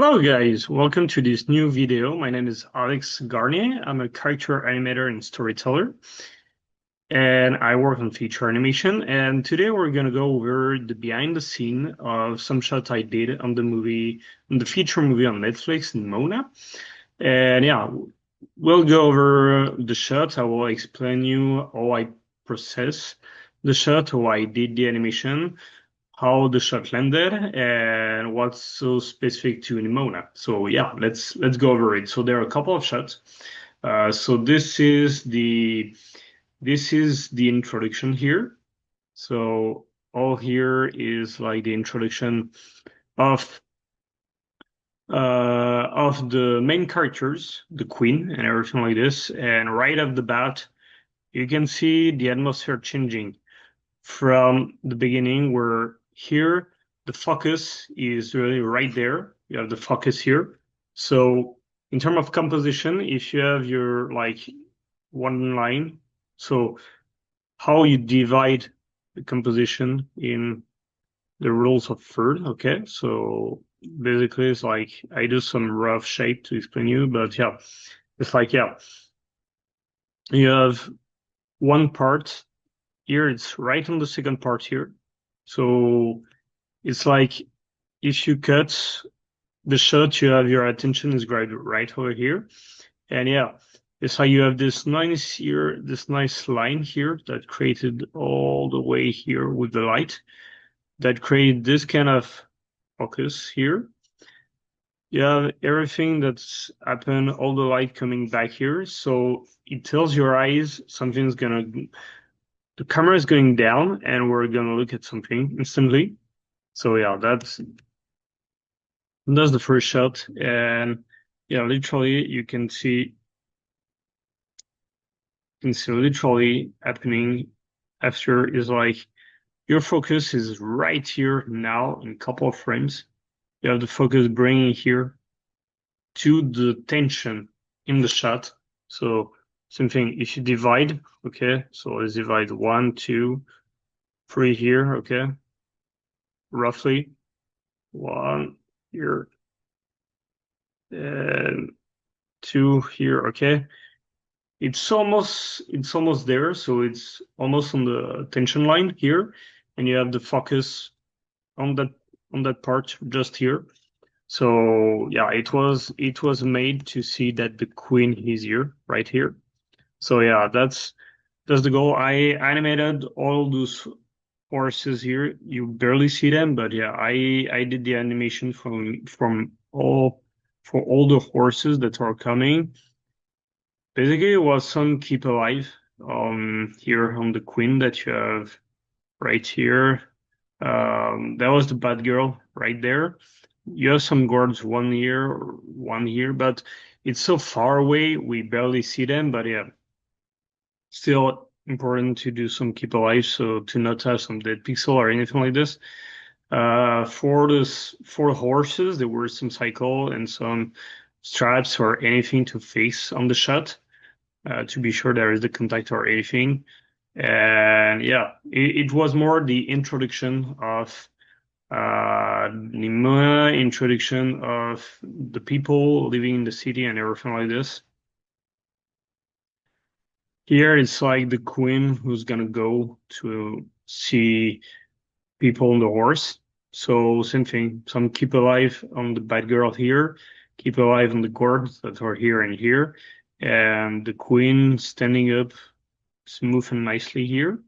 Hello guys, welcome to this new video. My name is Alex Garnier. I'm a character animator and storyteller, and I work on feature animation. And today we're gonna go over the behind the scene of some shots I did on the feature movie on Netflix, Nimona. And yeah, we'll go over the shot. I will explain you how I process the shot, how I did the animation, how the shot landed, and what's so specific to Nimona. So yeah, let's go over it. So there are a couple of shots. So this is the introduction here. So all here is like the introduction of the main characters, the queen and everything like this. And right off the bat, you can see the atmosphere changing from the beginning, where here the focus is really right there. You have the focus here. So in terms of composition, if you have your like one line, so how you divide the composition in the rules of third, okay? So basically it's like I do some rough shape to explain you, but yeah, it's like yeah, you have one part here, it's right on the second part here. So it's like if you cut the shot, you have your attention is right over here. And yeah, it's like you have this nice line here that created all the way here with the light that create this kind of focus here. You have everything that's happened, all the light coming back here. So it tells your eyes the camera is going down and we're gonna look at something instantly. So yeah, that's the first shot. And yeah, literally you can see literally happening after is like your focus is right here now in a couple of frames. You have the focus bringing here to the tension in the shot. So same thing, if you divide, okay, so let's divide 1, 2, 3 here, okay, roughly 1 here and 2 here, okay. It's almost there, so it's almost on the tension line here, and you have the focus on that part just here. So yeah, it was made to see that the queen is here, right here. So yeah, that's the goal. I animated all those horses here. You barely see them, but yeah, I did the animation from all for all the horses that are coming. Basically, it was some keep alive here on the queen that you have right here. That was the bad girl right there. You have some guards one here, but it's so far away we barely see them. But yeah, still important to do some keep alive, so to not have some dead pixel or anything like this. For the horses, there were some cycle and some straps or anything to face on the shot to be sure there is the contact or anything. And yeah, it was more the introduction of Nimona, introduction of the people living in the city and everything like this. Here it's like the queen who's gonna go to see people on the horse. So same thing, some keep alive on the bad girl here, keep alive on the guards that are here and here, and the queen standing up smooth and nicely here.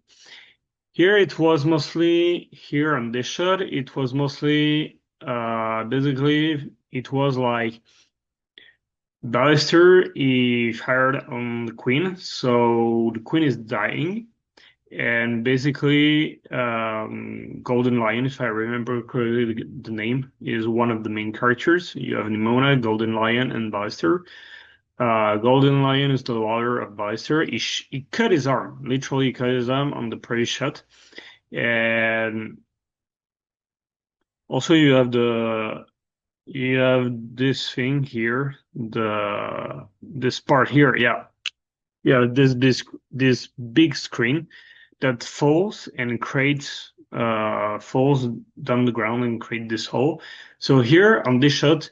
Here it was mostly here on this shot, it was mostly basically it was like Ballister is hired on the queen, so the queen is dying, and basically Golden Lion, if I remember correctly, the name is one of the main characters. You have Nimona, Golden Lion, and Ballister. Golden Lion is the lawyer of Ballister. He cut his arm, literally cut his arm on the previous shot. And also you have this thing here, this part here, yeah. Yeah, this big screen that falls and creates falls down the ground and create this hole. So here on this shot,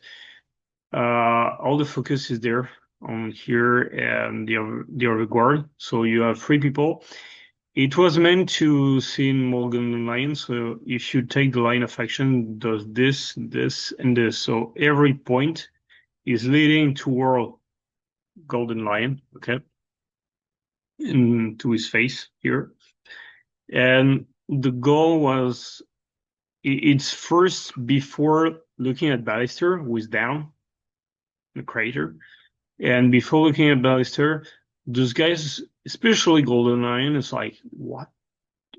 All the focus is there on here and the other guard. So you have three people. It was meant to see in more Golden Lion. So if you take the line of action, does this, this, and this. So every point is leading toward Golden Lion, okay, into his face here. And the goal was it's first before looking at Ballister, who is down in the crater. And before looking at Ballister, those guys, especially Golden Lion, is like, what?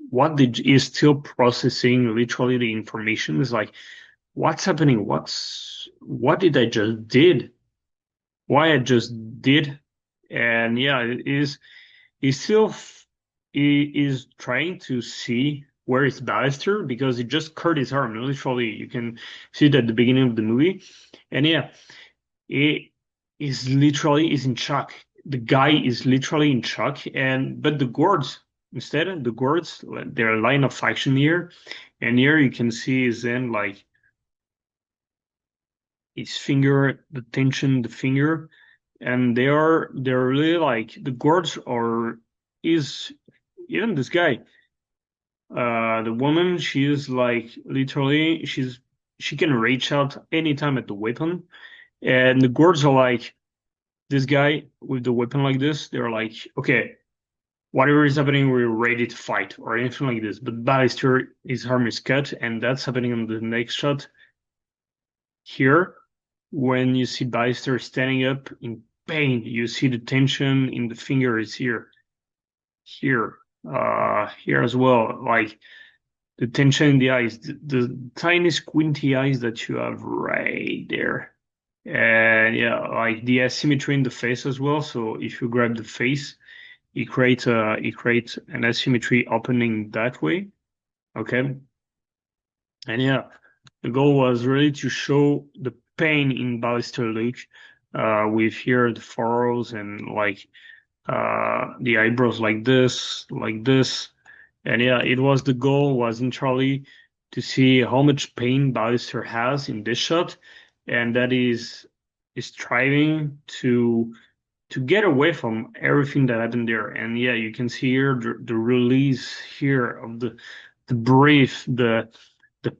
What did is still processing literally the information? Is like, what's happening? What did I just did? Why I just did? And yeah, it is he still he is trying to see where is Ballister because he just cut his arm. Literally, you can see it at the beginning of the movie. And yeah, he is in shock. The guy is literally in shock. And but the guards instead, the guards, their line of action here, and here you can see is then like his finger, the tension, the finger, and they're really like the guards are is even this guy, the woman, she is like literally she can reach out anytime at the weapon, and the guards are like this guy with the weapon like this. They're like, okay, whatever is happening, we're ready to fight or anything like this. But Ballister, his arm is cut, and that's happening on the next shot here. When you see Ballister standing up in pain, you see the tension in the fingers here, here as well. Like the tension in the eyes, the tiny squinty eyes that you have right there. And yeah, like the asymmetry in the face as well. So if you grab the face, it creates an asymmetry opening that way. Okay. And yeah, the goal was really to show the pain in Ballister Luke, with here the furrows and like the eyebrows like this. And yeah, it was the goal was entirely to see how much pain Ballister has in this shot, and that is striving to get away from everything that happened there. And yeah, you can see here the release here of the brief, the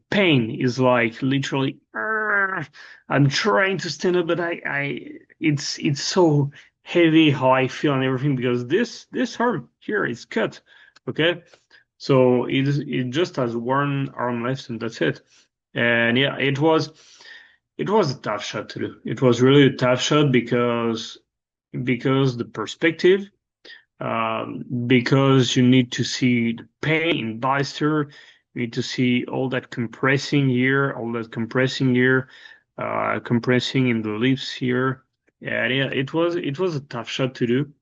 pain is like literally. "Argh." I'm trying to stand up, but it's so heavy how I feel and everything because this arm here is cut. Okay, so it just has one arm left and that's it. And yeah, it was a tough shot to do. It was really a tough shot because the perspective, because you need to see the pain in Ballister, you need to see all that compressing here, compressing in the lips here. Yeah, it was a tough shot to do.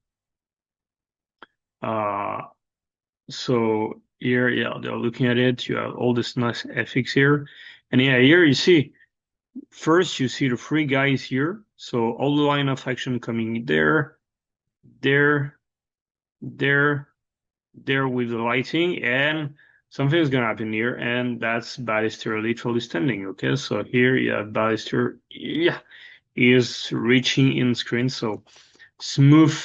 Uh, so here, yeah, they're looking at it. You have all this nice FX here, and yeah, here you see. First, you see the three guys here. So all the line of action coming there, there, there, there with the lighting, and something is gonna happen here, and that's Ballister literally standing. Okay, so here you have Ballister, yeah, he is reaching in screen. So smooth,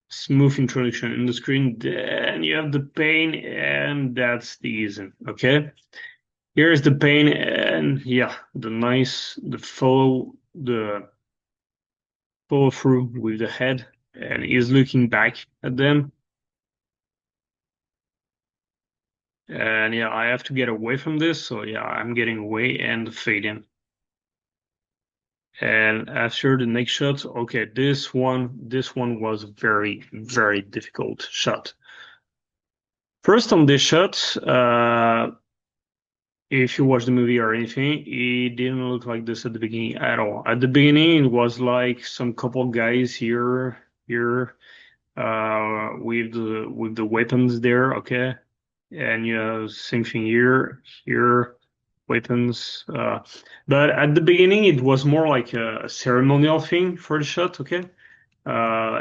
smooth introduction in the screen. Then you have the pain, and that's the easy. Okay. Here's the pain and yeah, the follow through with the head and he's looking back at them. And yeah, I have to get away from this. So yeah, I'm getting away and fade in. And after the next shot, okay, this one was very, very difficult shot. First on this shot, if you watch the movie or anything, it didn't look like this at the beginning at all. At the beginning, it was like some couple guys here, with the weapons there, okay, and you have same thing here, weapons. But at the beginning, it was more like a ceremonial thing for the shot, okay.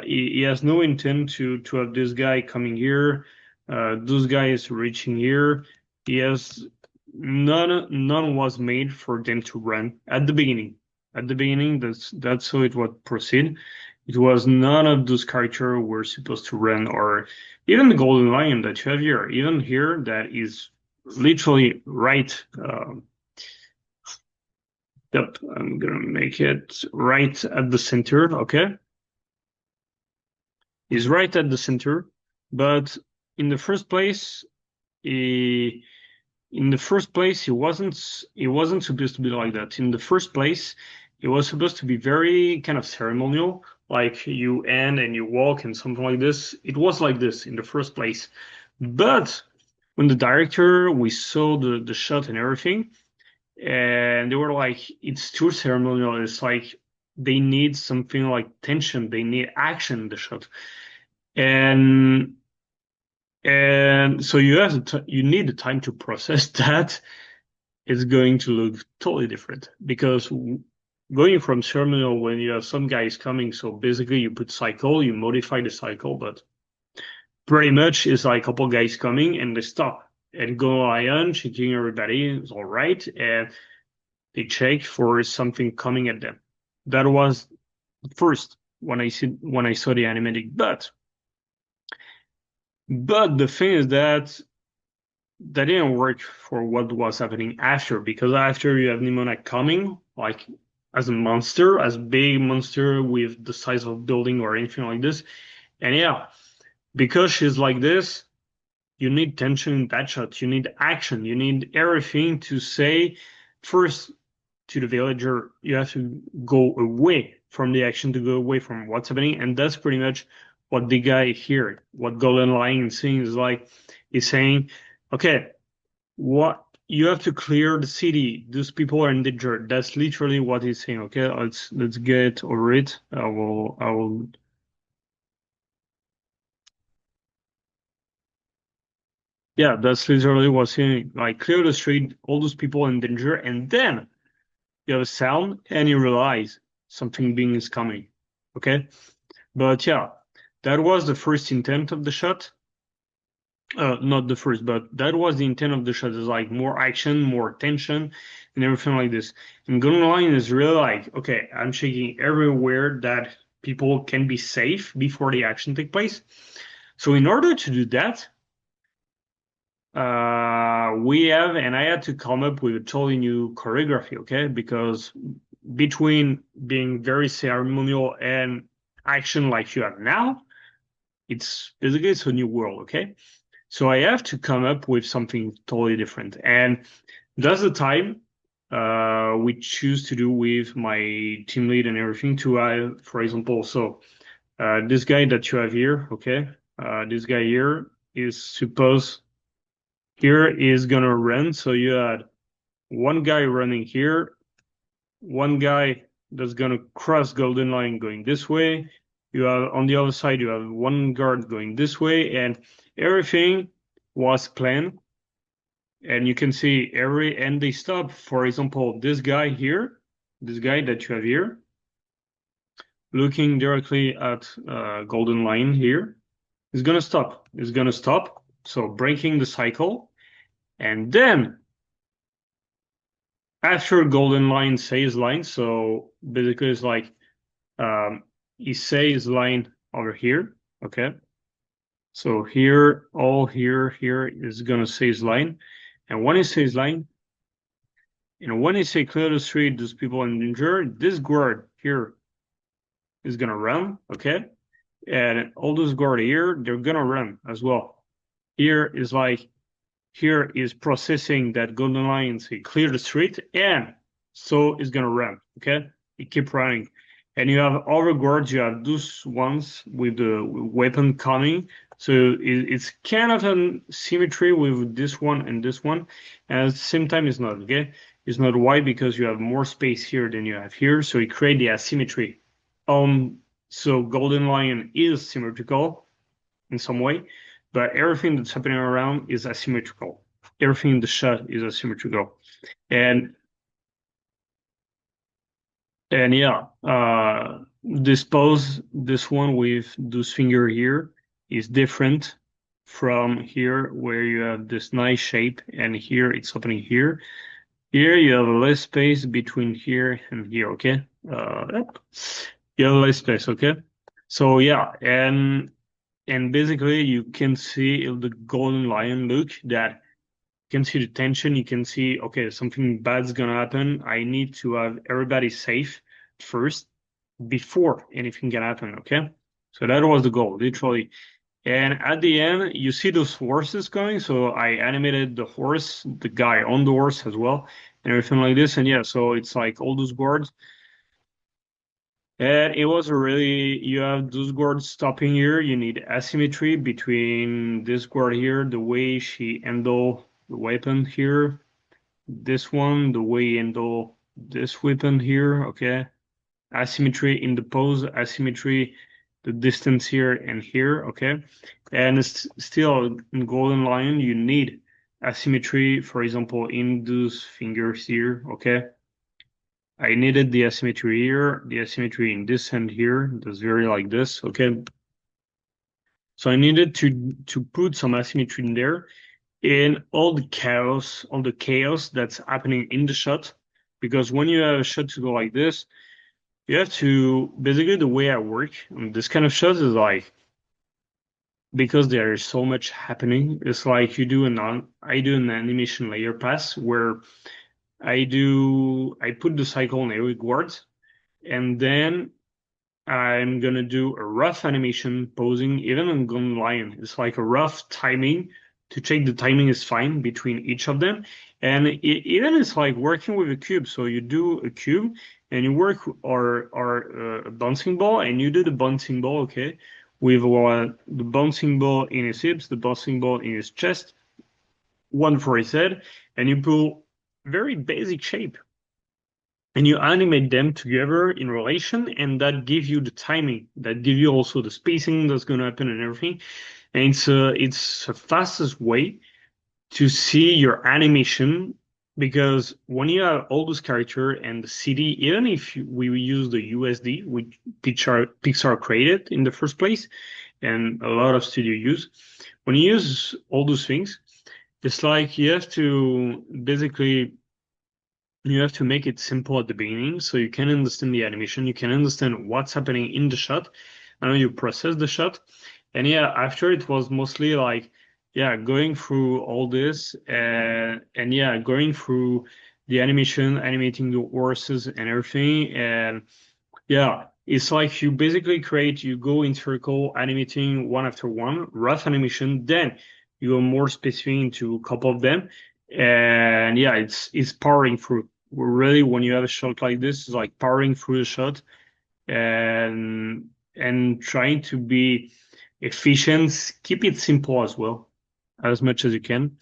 He has no intent to have this guy coming here, those guys reaching here. He has none was made for them to run at the beginning. at the beginning. That's how it would proceed. It was none of those characters were supposed to run, or even the Golden Lion that you have here, even here, that is literally right. Yep, I'm gonna make it right at the center. Okay, is right at the center, but in the first place, he, it wasn't supposed to be like that. In the first place, it was supposed to be very kind of ceremonial, like you end and you walk and something like this. It was like this in the first place. But when the director, we saw the shot and everything, and they were like, it's too ceremonial. It's like they need something like tension. They need action in the shot. And and so you need the time to process that. It's going to look totally different because going from terminal when you have some guys coming, so basically you put cycle, you modify the cycle, but pretty much it's like a couple guys coming and they stop and go lion, checking everybody is all right, and they check for something coming at them. That was first when I saw the animatic, but the thing is that didn't work for what was happening after, because after you have Nimona coming, like as a monster, as a big monster with the size of a building or anything like this. And yeah, because she's like this, you need tension in that shot, you need action, you need everything to say first to the villager, you have to go away from the action to go away from what's happening. And that's pretty much what the guy here, what Golden Lion is saying is like, is saying, okay, what you have to clear the city. Those people are in danger. That's literally what he's saying. Okay, let's get over it. I will. Yeah, that's literally what's saying. Like clear the street, all those people in danger, and then you have a sound and you realize something being is coming. Okay, but yeah, that was the first intent of the shot. Not the first, but that was the intent of the shot, is like more action, more tension, and everything like this. And Golden Lion is really like, okay, I'm checking everywhere that people can be safe before the action take place. So in order to do that, and I had to come up with a totally new choreography, okay? Because between being very ceremonial and action like you have now, it's basically it's a new world, okay? So I have to come up with something totally different. And that's the time we choose to do with my team lead and everything to have, for example, so this guy that you have here, okay? This guy here is supposed, here is gonna run. So you had one guy running here, one guy that's gonna cross Golden Line going this way. You have on the other side, you have one guard going this way, and everything was planned. And you can see every and they stop. For example, this guy here, this guy that you have here, looking directly at Golden Line here, is gonna stop. Is gonna stop. So breaking the cycle, and then after Golden Line says line, so basically it's like he says line over here, okay? So here, all here is gonna say his line. And when he says line, when he say clear the street, those people in danger, this guard here is gonna run, okay? And all those guard here, they're gonna run as well. Here is processing that Golden Lion say clear the street, and so it's gonna run, okay? You keep running. And you have other guards, you have those ones with the weapon coming. So it's kind of a symmetry with this one and this one. And at the same time, it's not, okay? It's not. Why? Because you have more space here than you have here. So it creates the asymmetry. So Golden Lion is symmetrical in some way, but everything that's happening around is asymmetrical. Everything in the shot is asymmetrical. And yeah, this pose, this one with this finger here is different from here where you have this nice shape and here it's opening here. Here you have less space between here and here, okay? You have less space, okay? So yeah, and basically you can see the golden lion look that you can see the tension, you can see, okay, something bad's gonna happen. I need to have everybody safe first before anything can happen, okay? So that was the goal, literally. And at the end, you see those horses going. So I animated the horse, the guy on the horse as well, and everything like this. And yeah, so it's like all those guards. And it was a really, you have those guards stopping here. You need asymmetry between this guard here, the way she handle the weapon here, this one, the way he handle this weapon here, okay? Asymmetry in the pose, asymmetry, the distance here and here, okay? And it's still in Golden Lion, you need asymmetry, for example, in those fingers here, okay? I needed the asymmetry here, the asymmetry in this hand here, that's very like this, okay? So I needed to put some asymmetry in there in all the chaos that's happening in the shot, because when you have a shot to go like this, you have to basically the way I work on this kind of shows is like because there is so much happening, it's like I do an animation layer pass where I put the cycle on every guard and then I'm gonna do a rough animation posing even on Golden Lion. It's like a rough timing to check the timing is fine between each of them. And even it's like working with a cube. So you do a cube and you work or a bouncing ball and you do the bouncing ball, okay, with the bouncing ball in his hips, the bouncing ball in his chest, one for his head, and you pull very basic shape and you animate them together in relation, and that gives you the timing, that gives you also the spacing that's going to happen and everything. And it's the fastest way to see your animation because when you have all those characters and the CD, even if we use the USD, which Pixar created in the first place, and a lot of studio use, when you use all those things, it's like you have to make it simple at the beginning so you can understand the animation, you can understand what's happening in the shot, and then you process the shot. And yeah, after it was mostly like, yeah, going through all this and yeah, going through the animation, animating the horses and everything. And yeah, it's like you basically you go in circle, animating one after one, rough animation, then you go more specific into a couple of them. And yeah, it's powering through. Really, when you have a shot like this, it's like powering through the shot and trying to be efficient, keep it simple as well, as much as you can.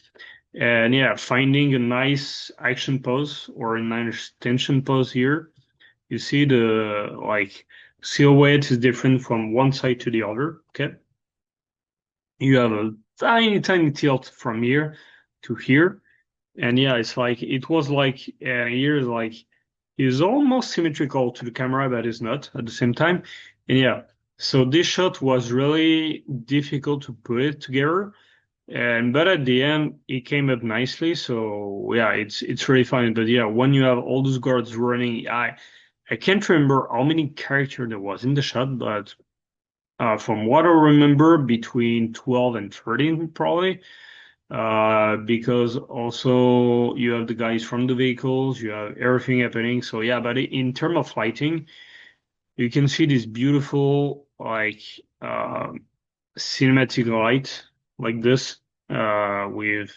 And yeah, finding a nice action pose or a nice tension pose here. You see the like silhouette is different from one side to the other. Okay. You have a tiny, tiny tilt from here to here. And yeah, it's like it was like here is like is almost symmetrical to the camera, but it's not at the same time. And yeah, so this shot was really difficult to put it together. And but at the end it came up nicely. So yeah, it's really fun. But yeah, when you have all those guards running, I can't remember how many characters there was in the shot, but from what I remember, between 12 and 13 probably. Because also you have the guys from the vehicles, you have everything happening. So yeah, but in terms of lighting, you can see this beautiful like cinematic light like this with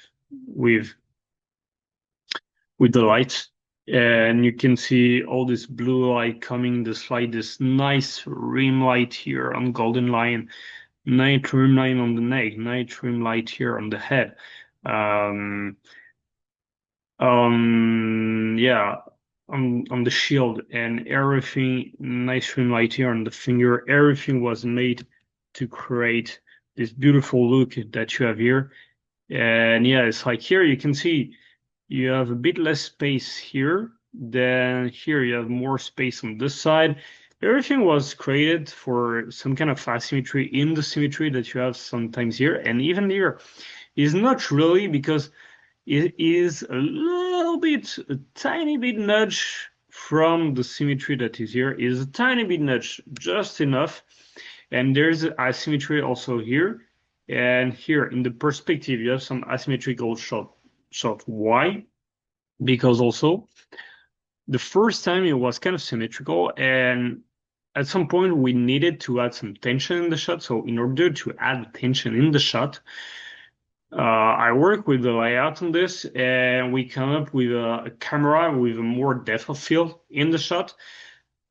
with the lights. And you can see all this blue light coming, this light, this nice rim light here on Golden Lion, night rim light on the neck, night rim light here on the head. Um, yeah, on the shield and everything, nice rim light here on the finger. Everything was made to create this beautiful look that you have here. And yeah, it's like here you can see you have a bit less space here. Then here you have more space on this side. Everything was created for some kind of asymmetry in the symmetry that you have sometimes here. And even here is not really because it is a little bit, a tiny bit nudge from the symmetry that is here, is a tiny bit nudge, just enough. And there's asymmetry also here. And here in the perspective, you have some asymmetrical shot. Why? Because also the first time it was kind of symmetrical, and at some point we needed to add some tension in the shot. So in order to add tension in the shot, I work with the layout on this, and we come up with a camera with a more depth of field in the shot.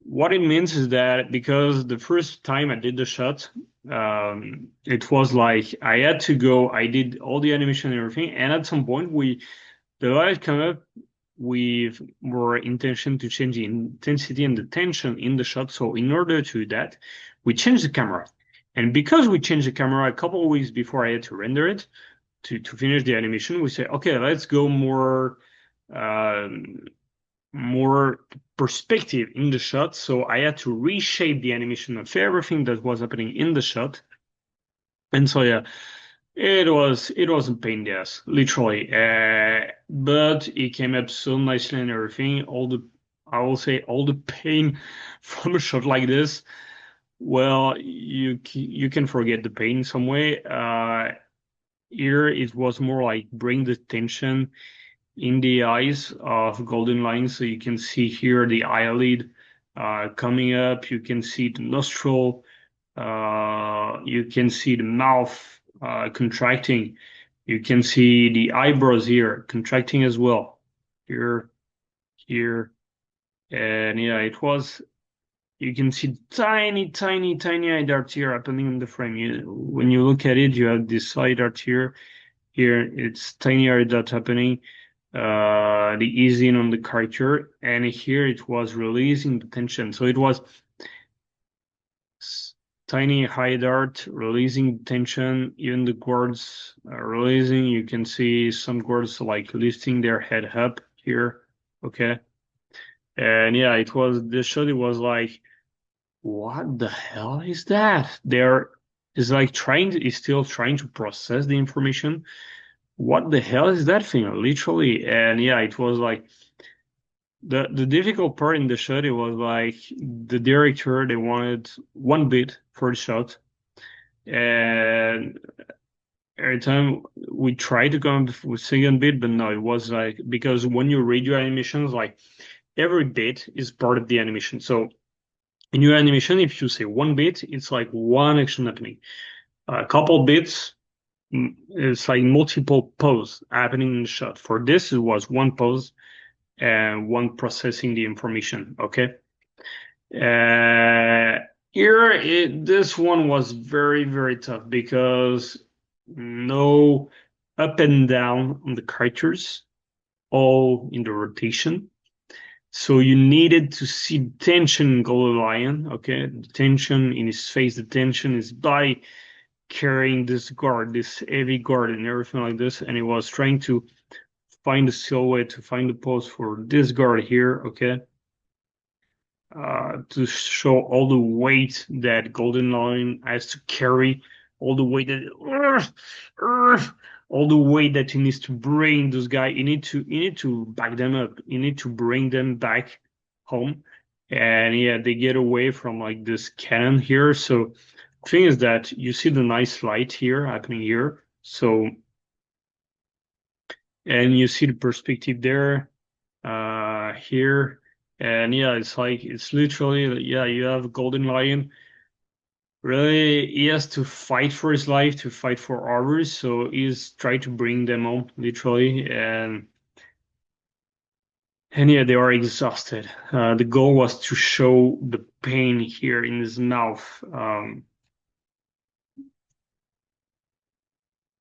What it means is that because the first time I did the shot, it was like I had to go, I did all the animation and everything, and at some point the light come up with more intention to change the intensity and the tension in the shot. So in order to do that, we changed the camera. And because we changed the camera a couple of weeks before I had to render it, to finish the animation, we say, okay, let's go more perspective in the shot. So I had to reshape the animation of everything that was happening in the shot. And so yeah, it was a pain in the ass, literally. But it came up so nicely and everything. I will say all the pain from a shot like this. Well, you can forget the pain in some way. Here it was more like bring the tension in the eyes of Golden Lion. So you can see here the eyelid coming up. You can see the nostril. You can see the mouth contracting. You can see the eyebrows here contracting as well. Here, here. And yeah, you can see tiny, tiny, tiny eye darts here happening in the frame. When you look at it, you have this eye dart here. Here, it's tiny eye dot happening. The easing on the character, and here it was releasing the tension. So it was tiny high dart releasing tension, even the guards are releasing. You can see some guards like lifting their head up here. Okay. And yeah, it was this shot. It was like, what the hell is that? There is like is still trying to process the information. What the hell is that thing? Literally. And yeah, it was like the difficult part in the shot. It was like the director, they wanted one bit for the shot. And every time we tried to come up with second bit, but no, it was like, because when you read your animations, like every bit is part of the animation. So in your animation, if you say one bit, it's like one action happening. A couple bits, it's like multiple poses happening in the shot. For this, it was one pose and one processing the information. Okay. This one was very, very tough because no up and down on the characters, all in the rotation. So you needed to see tension in Golden Lion, okay? The tension in his face, the tension in his body, carrying this guard, this heavy guard, and everything like this. And he was trying to find the silhouette, to find the pose for this guard here, okay? To show all the weight that Golden Lion has to carry, all the weight all the weight that he needs to bring those guys. You need to back them up. You need to bring them back home. And yeah, they get away from like this cannon here. So thing is that you see the nice light here happening here. So and you see the perspective there, here. And yeah, it's literally, yeah, you have Golden Lion. Really, he has to fight for his life, to fight for others. So he's trying to bring them home, literally. And yeah, they are exhausted. The goal was to show the pain here in his mouth. And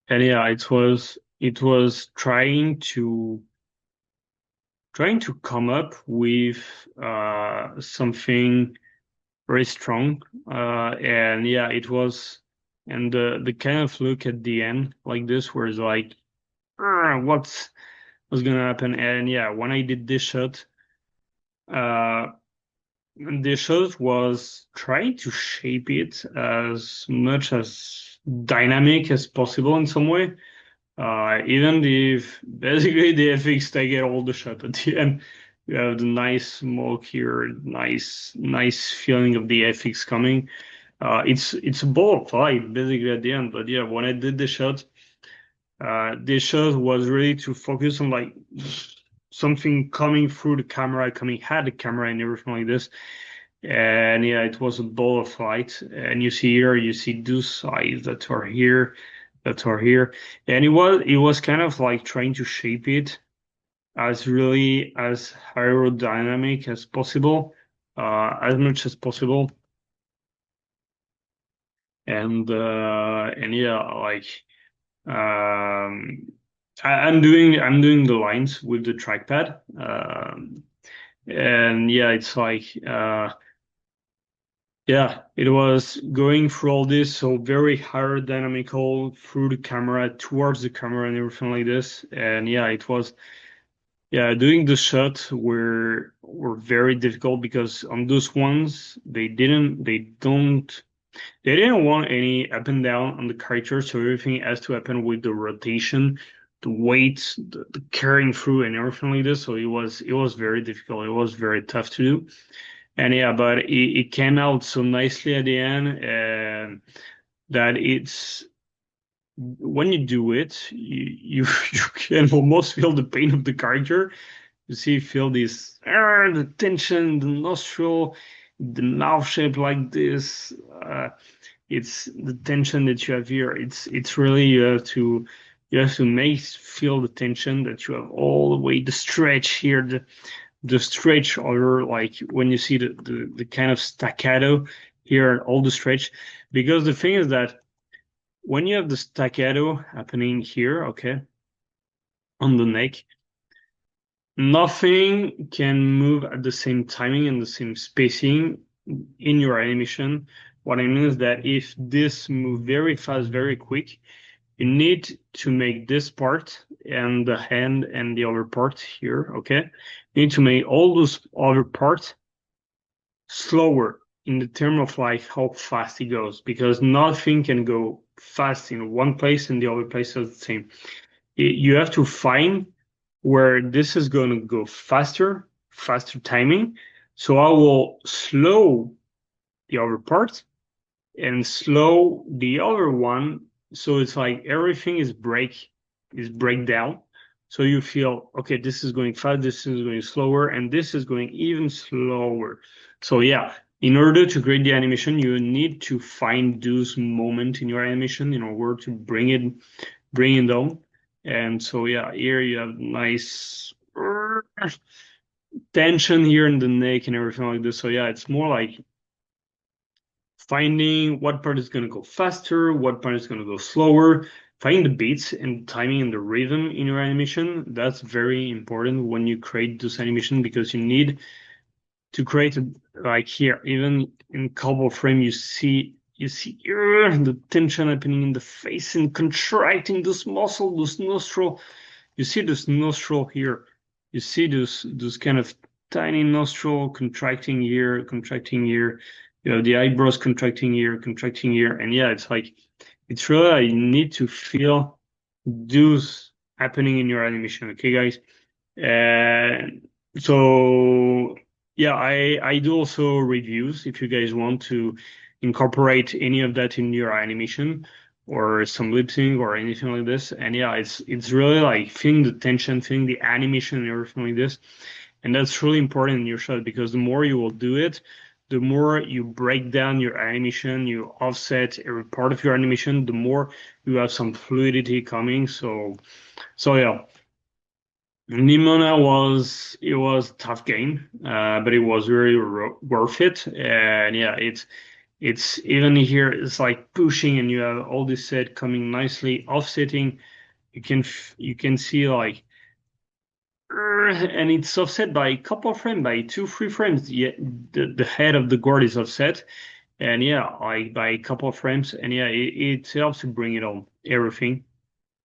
yeah, it was trying to come up with something very strong. And yeah, it was, and the kind of look at the end like this, where it's like, what's gonna happen? And yeah, when I did uh, this shot was trying to shape it as much as dynamic as possible in some way. Even if basically the FX they get all the shot at the end. You have the nice smoke here, nice feeling of the FX coming. It's a ball fight basically at the end. But yeah, when I did the shot was really to focus on like something coming through the camera, coming at the camera and everything like this. And yeah, it was a ball of light. And you see here, you see those eyes that are here, that are here. And it was kind of like trying to shape it as really as aerodynamic as possible, as much as possible. And yeah, like I'm doing the lines with the trackpad. And yeah, it's like yeah, it was going through all this, so very aerodynamical through the camera, towards the camera and everything like this. And yeah, it was yeah, doing the shots were very difficult because on those ones they didn't want any up and down on the character, so everything has to happen with the rotation, the weight, the carrying through and everything like this. So it was very difficult. It was very tough to do. And yeah, but it came out so nicely at the end, and that it's when you do it, you can almost feel the pain of the character. You see, feel this the tension, the nostril, the mouth shape like this. It's the tension that you have here. It's really you have to make feel the tension that you have all the way the stretch here, the stretch, or like when you see the kind of staccato here, all the stretch. Because the thing is that when you have the staccato happening here, okay, on the neck, nothing can move at the same timing and the same spacing in your animation. What I mean is that if this move very fast, very quick, you need to make this part and the hand and the other part here, okay? You need to make all those other parts slower in the term of like how fast it goes, because nothing can go fast in one place and the other place is the same. You have to find where this is going to go faster timing. So I will slow the other part and slow the other one. So it's like everything is breakdown. So you feel, okay, this is going fast, this is going slower, and this is going even slower. So yeah, in order to create the animation, you need to find those moments in your animation in order to bring it down. And so yeah, here you have nice tension here in the neck and everything like this. So yeah, it's more like finding what part is going to go faster, what part is going to go slower, finding the beats and timing and the rhythm in your animation. That's very important when you create this animation, because you need to create like here, even in couple frame, you see the tension happening in the face and contracting this muscle, this nostril. You see this nostril here. You see this kind of tiny nostril contracting here, contracting here. You know, the eyebrows contracting here, contracting here. And yeah, it's like, it's really, you need to feel those happening in your animation. Okay, guys? And so, yeah, I do also reviews if you guys want to incorporate any of that in your animation or some lip sync or anything like this. And yeah, it's really like feeling the tension, feeling the animation and everything like this. And that's really important in your shot, because the more you will do it, the more you break down your animation, you offset every part of your animation, the more you have some fluidity coming. So yeah. Nimona was a tough game, but it was really worth it. And yeah, it's even here, it's like pushing, and you have all this set coming nicely, offsetting. You can see like, and it's offset by a couple of frames, by 2-3 frames. Yeah, the head of the gourd is offset, and yeah, like by a couple of frames, and yeah, it helps to bring it on everything.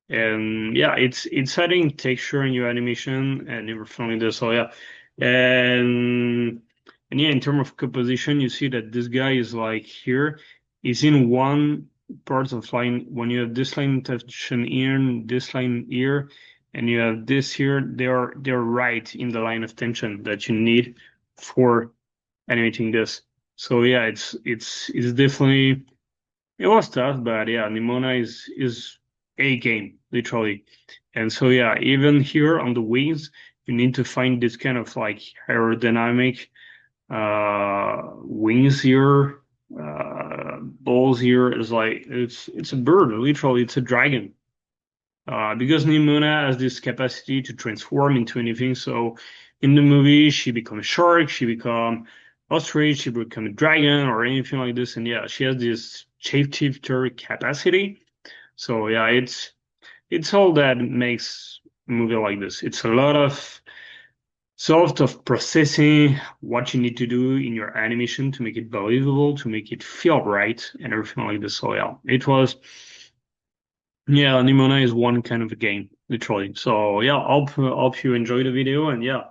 And yeah, it's adding texture in your animation and everything like this. So yeah, and yeah, in terms of composition, you see that this guy is like here, is in one parts of line, when you have this line tension here and this line here, and you have this here, they're right in the line of tension that you need for animating this. So yeah, it's definitely, it was tough, but yeah, Nimona is a game, literally. And so yeah, even here on the wings, you need to find this kind of like aerodynamic wings here, balls here. Is like it's a bird, literally, it's a dragon. Because Nimona has this capacity to transform into anything. So in the movie, she becomes a shark, she become ostrich, she become a dragon or anything like this. And yeah, she has this shapeshifter capacity. So yeah, it's all that makes a movie like this. It's a lot of sort of processing what you need to do in your animation to make it believable, to make it feel right, and everything like this. So yeah, it was. Yeah, Nimona is one kind of a game, literally. So yeah, hope you enjoy the video, and yeah,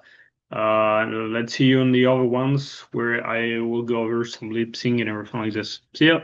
let's see you on the other ones where I will go over some lip sync and everything like this. See ya.